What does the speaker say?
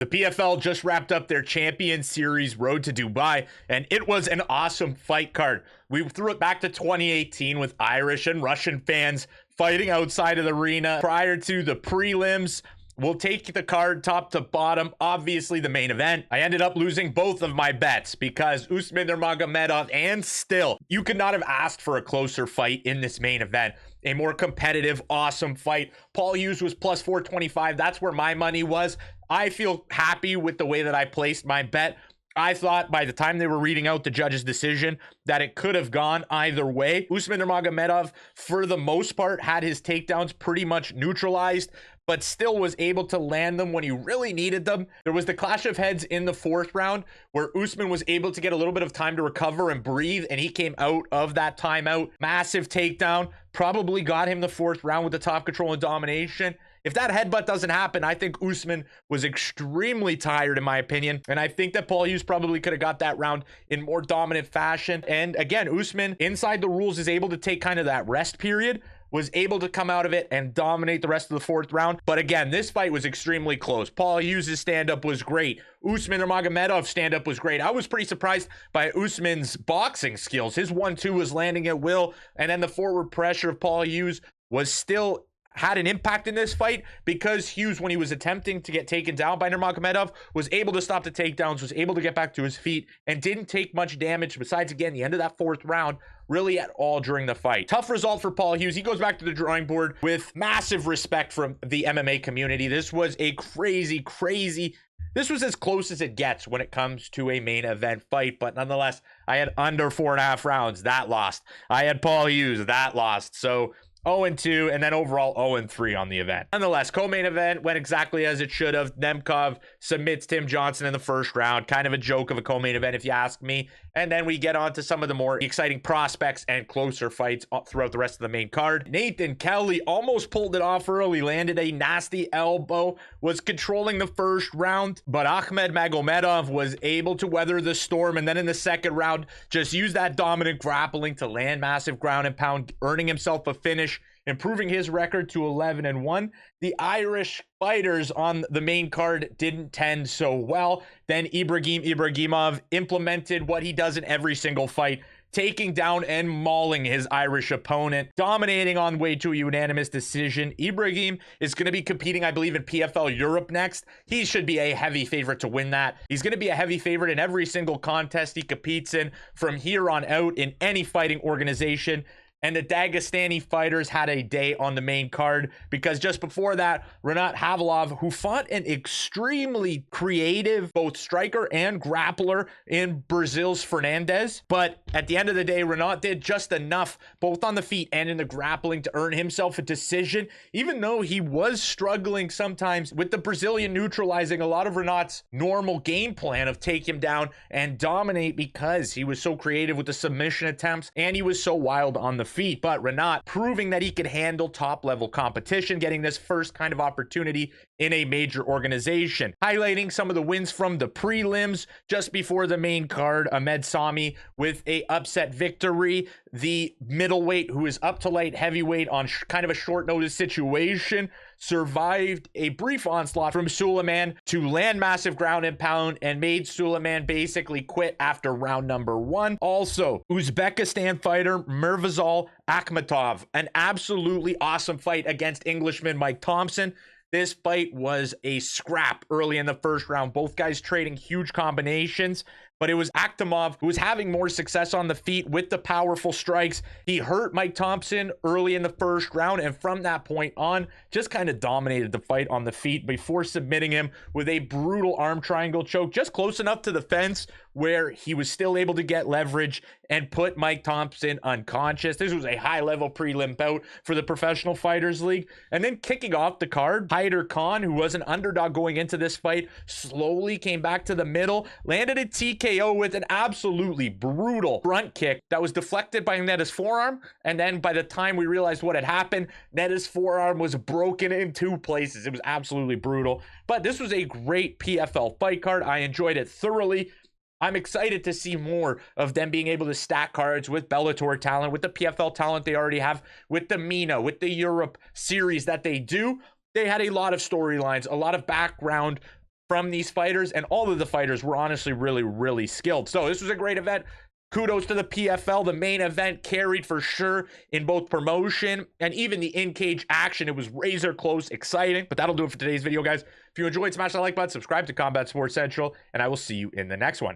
The PFL just wrapped up their Champions Series Road to Dubai, and it was an awesome fight card. We threw it back to 2018 with Irish and Russian fans fighting outside of the arena prior to the prelims. We'll take the card top to bottom. Obviously, the main event. I ended up losing both of my bets because Usman Nurmagomedov, and still, you could not have asked for a closer fight in this main event. A more competitive, awesome fight. Paul Hughes was plus 425. That's where my money was. I feel happy with the way that I placed my bet. I thought by the time they were reading out the judge's decision that it could have gone either way. Usman Nurmagomedov, for the most part, had his takedowns pretty much neutralized, but still was able to land them when he really needed them. There was the clash of heads in the fourth round where Usman was able to get a little bit of time to recover and breathe, and he came out of that timeout. Massive takedown, probably got him the fourth round with the top control and domination. If that headbutt doesn't happen, I think Usman was extremely tired, in my opinion. And I think that Paul Hughes probably could have got that round in more dominant fashion. And again, Usman, inside the rules, is able to take kind of that rest period, was able to come out of it and dominate the rest of the fourth round. But again, this fight was extremely close. Paul Hughes' stand-up was great. Usman Nurmagomedov's stand-up was great. I was pretty surprised by Usman's boxing skills. His 1-2 was landing at will, and then the forward pressure of Paul Hughes was still had an impact in this fight because Hughes, when he was attempting to get taken down by Nurmagomedov, was able to stop the takedowns, was able to get back to his feet, and didn't take much damage besides, again, the end of that fourth round, really at all during the fight. Tough result for Paul Hughes. He goes back to the drawing board with massive respect from the MMA community. This was a crazy this was as close as it gets when it comes to a main event fight, but nonetheless, I had under 4.5 rounds. That lost. I had Paul Hughes. That lost. So 0-2, and then overall 0-3 on the event. Nonetheless, co-main event went exactly as it should have. Nemkov submits Tim Johnson in the first round. Kind of a joke of a co-main event, if you ask me. And then we get on to some of the more exciting prospects and closer fights throughout the rest of the main card. Nathan Kelly almost pulled it off early, landed a nasty elbow, was controlling the first round, but Ahmed Magomedov was able to weather the storm, and then in the second round, just used that dominant grappling to land massive ground and pound, earning himself a finish, improving his record to 11-1. The Irish fighters on the main card didn't tend so well. Then Ibrahim Ibrahimov implemented what he does in every single fight, taking down and mauling his Irish opponent, dominating on way to a unanimous decision. Ibrahim is going to be competing, I believe, in PFL Europe next. He should be a heavy favorite to win that. He's going to be a heavy favorite in every single contest he competes in from here on out in any fighting organization. And the Dagestani fighters had a day on the main card because just before that, Renat Havilov, who fought an extremely creative both striker and grappler in Brazil's Fernandez. But at the end of the day, Renat did just enough both on the feet and in the grappling to earn himself a decision, even though he was struggling sometimes with the Brazilian neutralizing a lot of Renat's normal game plan of take him down and dominate because he was so creative with the submission attempts and he was so wild on the feet. But Renat proving that he could handle top level competition, getting this first kind of opportunity in a major organization. Highlighting some of the wins from the prelims just before the main card, Ahmed Sami with a upset victory. The middleweight who is up to light heavyweight on kind of a short notice situation survived a brief onslaught from Suleiman to land massive ground and pound and made Suleiman basically quit after round number 1. Also, Uzbekistan fighter Mirvazal Akhmatov, an absolutely awesome fight against Englishman Mike Thompson. This fight was a scrap early in the first round. Both guys trading huge combinations, but it was Akhmatov who was having more success on the feet with the powerful strikes. He hurt Mike Thompson early in the first round, and from that point on, just kind of dominated the fight on the feet before submitting him with a brutal arm triangle choke, just close enough to the fence where he was still able to get leverage and put Mike Thompson unconscious. This was a high-level prelim bout for the Professional Fighters League. And then kicking off the card, Hyder Khan, who was an underdog going into this fight, slowly came back to the middle, landed a TKO with an absolutely brutal front kick that was deflected by Netta's forearm. And then by the time we realized what had happened, Netta's forearm was broken in 2 places. It was absolutely brutal. But this was a great PFL fight card. I enjoyed it thoroughly. I'm excited to see more of them being able to stack cards with Bellator talent, with the PFL talent they already have, with the MENA, with the Europe series that they do. They had a lot of storylines, a lot of background from these fighters, and all of the fighters were honestly really, really skilled. So this was a great event. Kudos to the PFL. The main event carried for sure in both promotion and even the in-cage action. It was razor close, exciting. But that'll do it for today's video, guys. If you enjoyed, smash that like button, subscribe to Combat Sports Central, and I will see you in the next one.